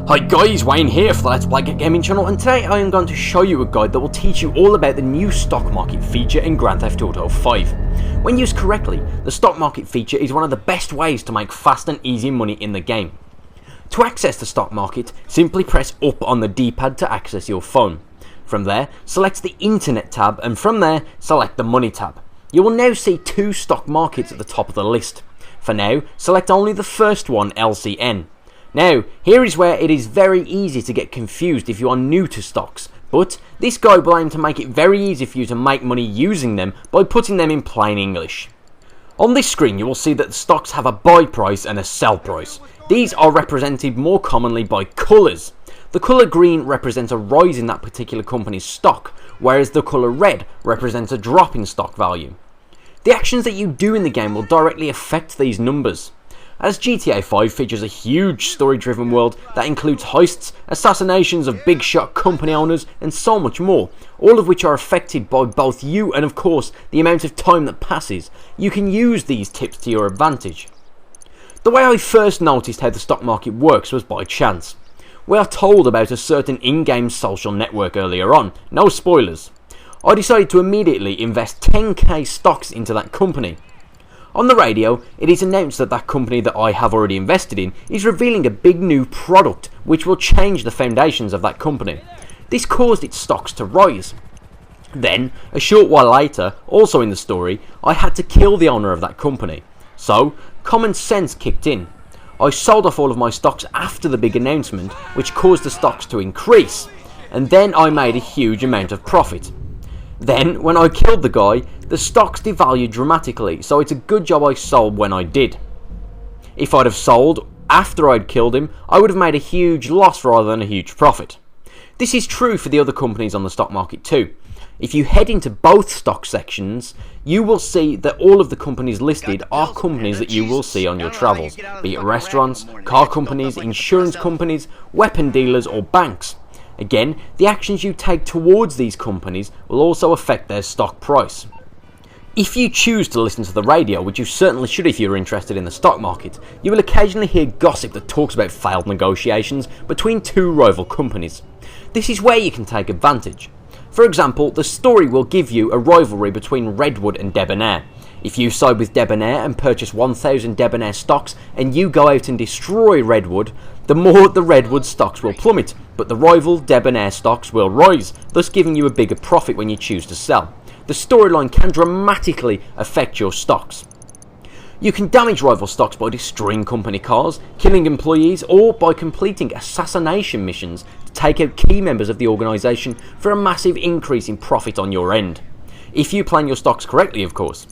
Hi guys, Wayne here for the Let's Play Gaming channel, and today I am going to show you a guide that will teach you all about the new stock market feature in Grand Theft Auto 5. When used correctly, the stock market feature is one of the best ways to make fast and easy money in the game. To access the stock market, simply press up on the D-pad to access your phone. From there, select the Internet tab, and from there, select the Money tab. You will now see two stock markets at the top of the list. For now, select only the first one, LCN. Now, here is where it is very easy to get confused if you are new to stocks, but this guide will aim to make it very easy for you to make money using them by putting them in plain English. On this screen you will see that the stocks have a buy price and a sell price. These are represented more commonly by colours. The colour green represents a rise in that particular company's stock, whereas the colour red represents a drop in stock value. The actions that you do in the game will directly affect these numbers. As GTA 5 features a huge story-driven world that includes heists, assassinations of big shot company owners, and so much more, all of which are affected by both you and of course the amount of time that passes, you can use these tips to your advantage. The way I first noticed how the stock market works was by chance. We are told about a certain in-game social network earlier on, no spoilers. I decided to immediately invest 10k stocks into that company. On the radio, it is announced that that company that I have already invested in is revealing a big new product which will change the foundations of that company. This caused its stocks to rise. Then, a short while later, also in the story, I had to kill the owner of that company. So, common sense kicked in. I sold off all of my stocks after the big announcement, which caused the stocks to increase, and then I made a huge amount of profit. Then, when I killed the guy, the stocks devalued dramatically, so it's a good job I sold when I did. If I'd have sold after I'd killed him, I would have made a huge loss rather than a huge profit. This is true for the other companies on the stock market too. If you head into both stock sections, you will see that all of the companies listed are companies that you will see on your travels, be it restaurants, car companies, insurance companies, weapon dealers or banks. Again, the actions you take towards these companies will also affect their stock price. If you choose to listen to the radio, which you certainly should if you're interested in the stock market, you will occasionally hear gossip that talks about failed negotiations between two rival companies. This is where you can take advantage. For example, the story will give you a rivalry between Redwood and Debonair. If you side with Debonair and purchase 1000 Debonair stocks and you go out and destroy Redwood, the more the Redwood stocks will plummet, but the rival Debonair stocks will rise, thus giving you a bigger profit when you choose to sell. The storyline can dramatically affect your stocks. You can damage rival stocks by destroying company cars, killing employees, or by completing assassination missions to take out key members of the organisation for a massive increase in profit on your end. If you plan your stocks correctly, of course.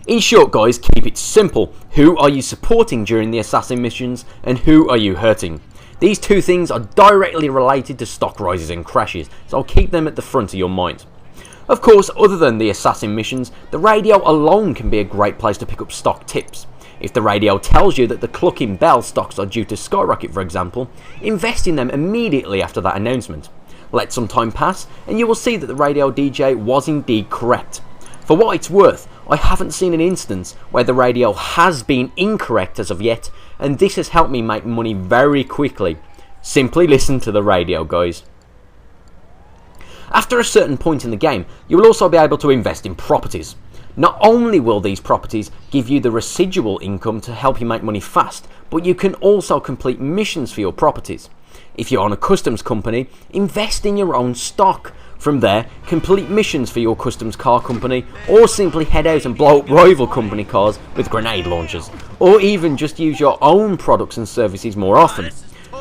In short guys, keep it simple. Who are you supporting during the assassin missions, and who are you hurting? These two things are directly related to stock rises and crashes, so I'll keep them at the front of your mind. Of course, other than the assassin missions, the radio alone can be a great place to pick up stock tips. If the radio tells you that the Clucking Bell stocks are due to skyrocket, for example, invest in them immediately after that announcement. Let some time pass and you will see that the radio DJ was indeed correct. For what it's worth, I haven't seen an instance where the radio has been incorrect as of yet, and this has helped me make money very quickly. Simply listen to the radio, guys. After a certain point in the game, you will also be able to invest in properties. Not only will these properties give you the residual income to help you make money fast, but you can also complete missions for your properties. If you own a customs company, invest in your own stock. From there, complete missions for your customs car company, or simply head out and blow up rival company cars with grenade launchers, or even just use your own products and services more often.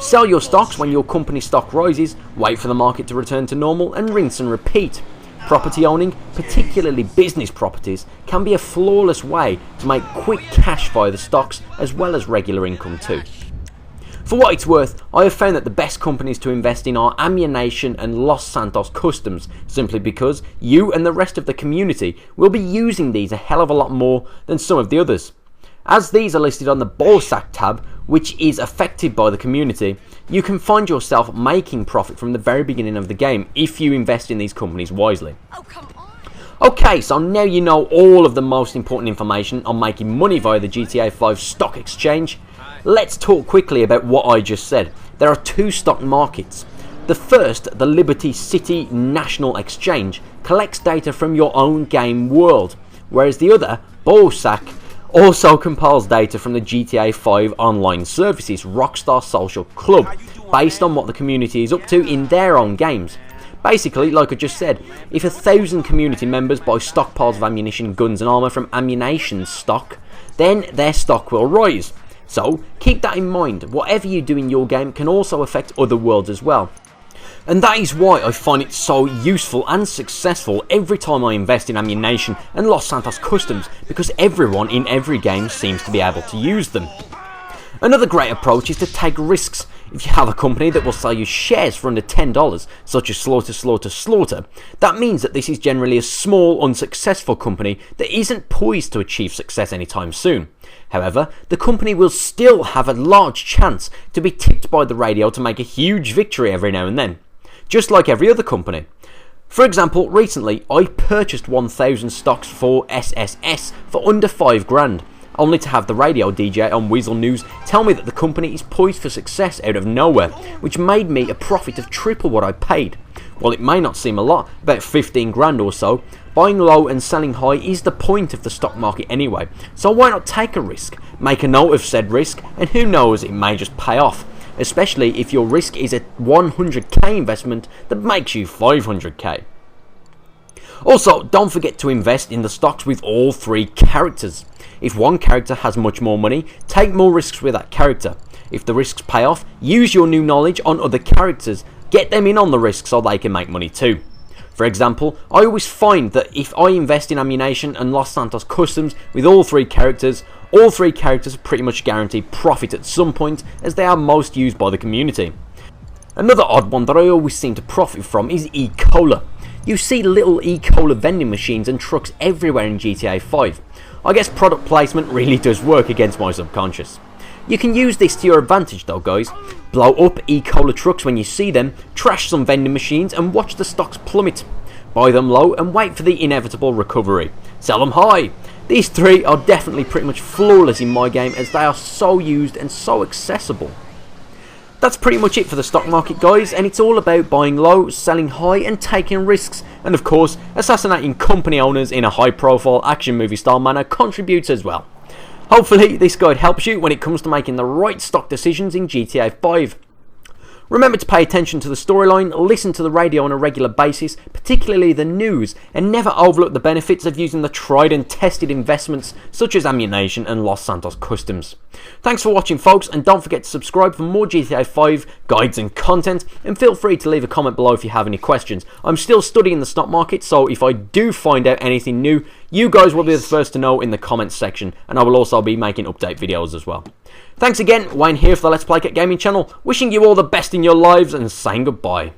Sell your stocks when your company stock rises, wait for the market to return to normal, and rinse and repeat. Property owning, particularly business properties, can be a flawless way to make quick cash via the stocks as well as regular income too. For what it's worth, I have found that the best companies to invest in are ammu-nation and Los Santos Customs, simply because you and the rest of the community will be using these a hell of a lot more than some of the others. As these are listed on the Ballsack tab, which is affected by the community, you can find yourself making profit from the very beginning of the game if you invest in these companies wisely. Oh, come on. Okay, so now you know all of the most important information on making money via the GTA 5 stock exchange. Let's talk quickly about what I just said. there are two stock markets. The first, the Liberty City National Exchange, collects data from your own game world, whereas the other, Borsak, also compiles data from the GTA 5 online services Rockstar Social Club, based on what the community is up to in their own games. Basically, like I just said, if 1,000 community members buy stockpiles of ammunition, guns and armour from ammu-nation stock, then their stock will rise. So keep that in mind. Whatever you do in your game can also affect other worlds as well. And that is why I find it so useful and successful every time I invest in ammu-nation and Los Santos Customs, because everyone in every game seems to be able to use them. Another great approach is to take risks. If you have a company that will sell you shares for under $10, such as Slaughter, that means that this is generally a small, unsuccessful company that isn't poised to achieve success anytime soon. However, the company will still have a large chance to be tipped by the radio to make a huge victory every now and then, just like every other company. For example, recently I purchased 1,000 stocks for SSS for under $5,000. Only to have the radio DJ on Weasel News tell me that the company is poised for success out of nowhere, which made me a profit of triple what I paid. While it may not seem a lot, about $15,000 or so, buying low and selling high is the point of the stock market anyway, so why not take a risk, make a note of said risk, and who knows, it may just pay off, especially if your risk is a 100k investment that makes you 500k. Also, don't forget to invest in the stocks with all three characters. If one character has much more money, take more risks with that character. If the risks pay off, use your new knowledge on other characters, get them in on the risk so they can make money too. For example, I always find that if I invest in ammu-nation and Los Santos Customs with all three characters are pretty much guaranteed profit at some point, as they are most used by the community. Another odd one that I always seem to profit from is E-Cola. You see little E-Cola vending machines and trucks everywhere in GTA 5. I guess product placement really does work against my subconscious. You can use this to your advantage though, guys. Blow up E-Cola trucks when you see them, trash some vending machines and watch the stocks plummet. Buy them low and wait for the inevitable recovery. Sell them high. These three are definitely pretty much flawless in my game, as they are so used and so accessible. That's pretty much it for the stock market, guys, and it's all about buying low, selling high and taking risks, and of course assassinating company owners in a high profile action movie style manner contributes as well. Hopefully this guide helps you when it comes to making the right stock decisions in GTA 5. Remember to pay attention to the storyline, listen to the radio on a regular basis, particularly the news, and never overlook the benefits of using the tried and tested investments such as ammu-nation and Los Santos Customs. Thanks for watching, folks, and don't forget to subscribe for more GTA 5 guides and content, and feel free to leave a comment below if you have any questions. I'm still studying the stock market, so if I do find out anything new, you guys will be the first to know in the comments section, and I will also be making update videos as well. Thanks again, Wayne here for the Let's Play Cat Gaming channel, wishing you all the best in your lives and saying goodbye.